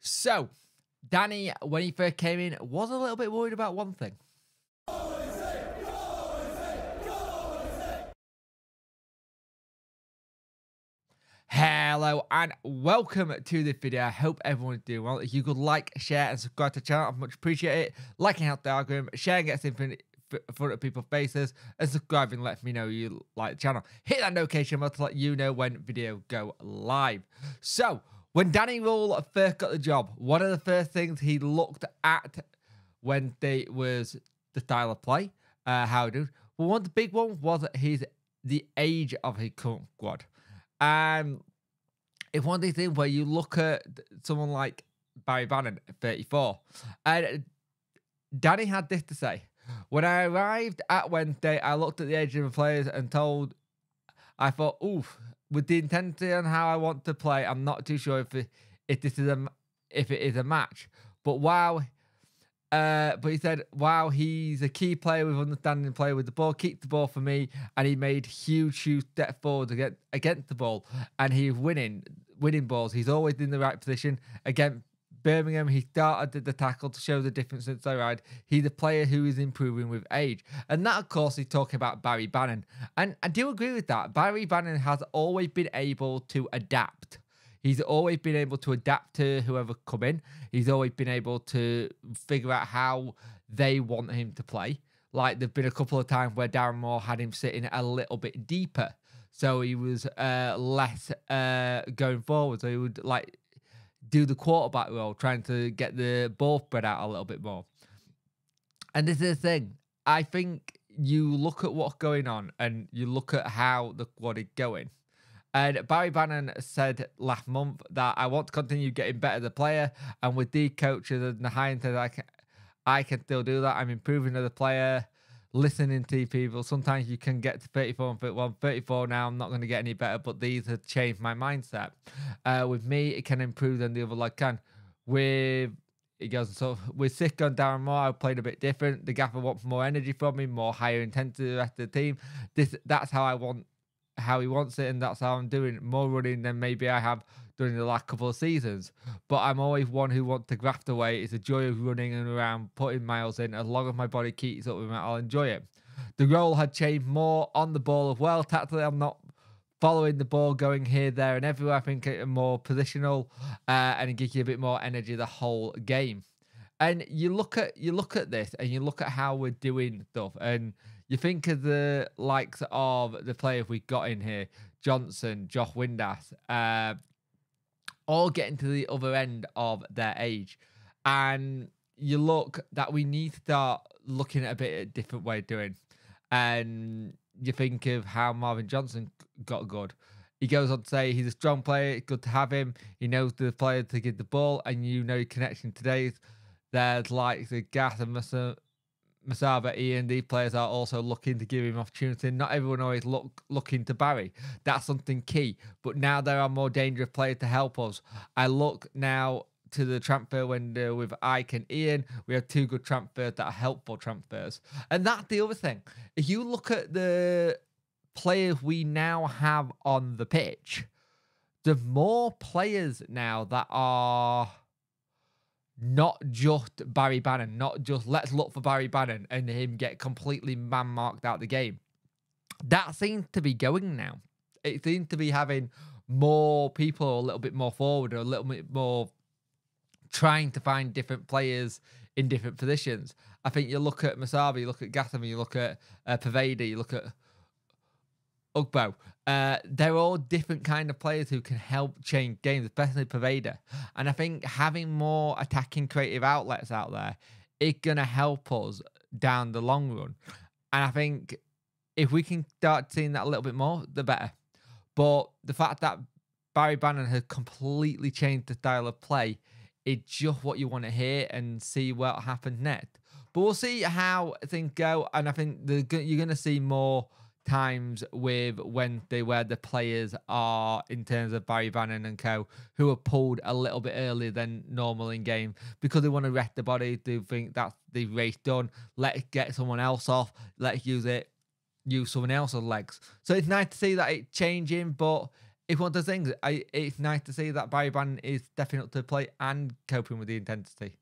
So, Danny, when he first came in, was a little bit worried about one thing. Hello and welcome to this video. I hope everyone's doing well. If you could like, share and subscribe to the channel, I'd much appreciate it. Liking helps the algorithm, sharing gets in front of people's faces, and subscribing lets me know you like the channel. Hit that notification bell to let you know when videos go live. So, when Danny Rule first got the job, one of the first things he looked at when they was the style of play, how he did. Well, one of the big ones was the age of his current squad. It's one of these things where you look at someone like Barry Bannon at 34, and Danny had this to say. When I arrived at Wednesday, I looked at the age of the players and I thought, oof, with the intensity on how I want to play, I'm not too sure if it is a match. But he said, wow, he's a key player with understanding play with the ball, keeps the ball for me, and he made huge step forward against the ball, and he's winning balls. He's always in the right position. Against Birmingham, he started the tackle to show the difference since I ride. He's a player who is improving with age. And that, of course, he's talking about Barry Bannon. And I do agree with that. Barry Bannon has always been able to adapt. He's always been able to adapt to whoever come in. He's always been able to figure out how they want him to play. Like, there've been a couple of times where Darren Moore had him sitting a little bit deeper. So he was less going forward. So he would, like, do the quarterback role, trying to get the ball spread out a little bit more. And this is the thing. I think you look at what's going on and you look at how the squad is going. And Barry Bannon said last month that I want to continue getting better as a player. And with these coaches and the high intent, I can still do that. I'm improving as a player, listening to people. Sometimes you can get to 34 and think, well, 34 now, I'm not going to get any better. But these have changed my mindset. With me, it can improve than the other leg can. He goes, so with Sisko and Darren Moore, I played a bit different. The gaffer wants more energy from me, more higher intensity than the rest of the team. That's how he wants it, and that's how I'm doing more running than maybe I have during the last couple of seasons. But I'm always one who wants to graft away. It's a joy of running and around, putting miles in. As long as my body keeps up with it, I'll enjoy it. The role had changed more on the ball as well. Tactically, I'm not following the ball, going here, there, and everywhere. I think it's more positional, and it gives you a bit more energy the whole game. And you look at this, and you look at how we're doing stuff, and you think of the likes of the players we got in here, Johnson, Josh Windass, all getting to the other end of their age. And you look that we need to start looking at a bit of a different way of doing. And you think of how Marvin Johnson got good. He goes on to say he's a strong player. It's good to have him. He knows the player to give the ball, and you know connection today. There's like the Gath and Masaba, Ian, these players are also looking to give him opportunity. Not everyone always looking to Barry. That's something key. But now there are more dangerous players to help us. I look now to the transfer window with Ike and Ian. We have two good transfers that are helpful transfers. And that's the other thing. If you look at the players we now have on the pitch, the more players now that are not just Barry Bannon, not just let's look for Barry Bannon and him get completely man-marked out the game. That seems to be going now. It seems to be having more people a little bit more forward, or a little bit more trying to find different players in different positions. I think you look at Masabi, you look at Gatham, you look at Paveda, you look at Ugbo. They're all different kind of players who can help change games, especially Paveda. And I think having more attacking creative outlets out there is going to help us down the long run. And I think if we can start seeing that a little bit more, the better. But the fact that Barry Bannon has completely changed the style of play is just what you want to hear and see what happens next. But we'll see how things go. And I think you're going to see more times with Wednesday where the players are, in terms of Barry Bannon and co, who are pulled a little bit earlier than normal in game because they want to rest the body. They think that's the race done. Let's get someone else off. Let's use someone else's legs. So it's nice to see that it's changing, but it's one of those things. It's nice to see that Barry Bannon is stepping up to the plate and coping with the intensity.